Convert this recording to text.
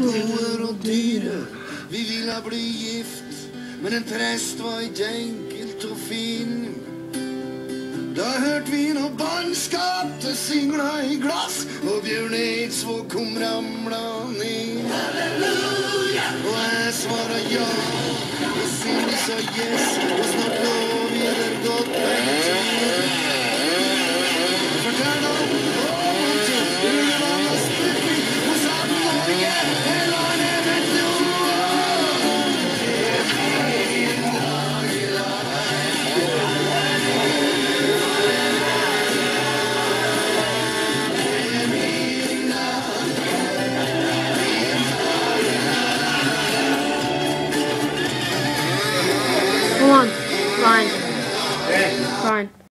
gode og dyre. Vi ville bli gift, men en prest var ikke enkelt å finne. Da hørte vi noe bannskap til singla i glass, og Bjørn Eidsvåg kom ramla ned. Halleluja! Og jeg svarer ja, og Cindy sa yes, og snart lå vi der godt vekk. Fortell om til Ulevann og Spurvi, hos alle Norge, hele landet nå. Come on. Fine. Fine.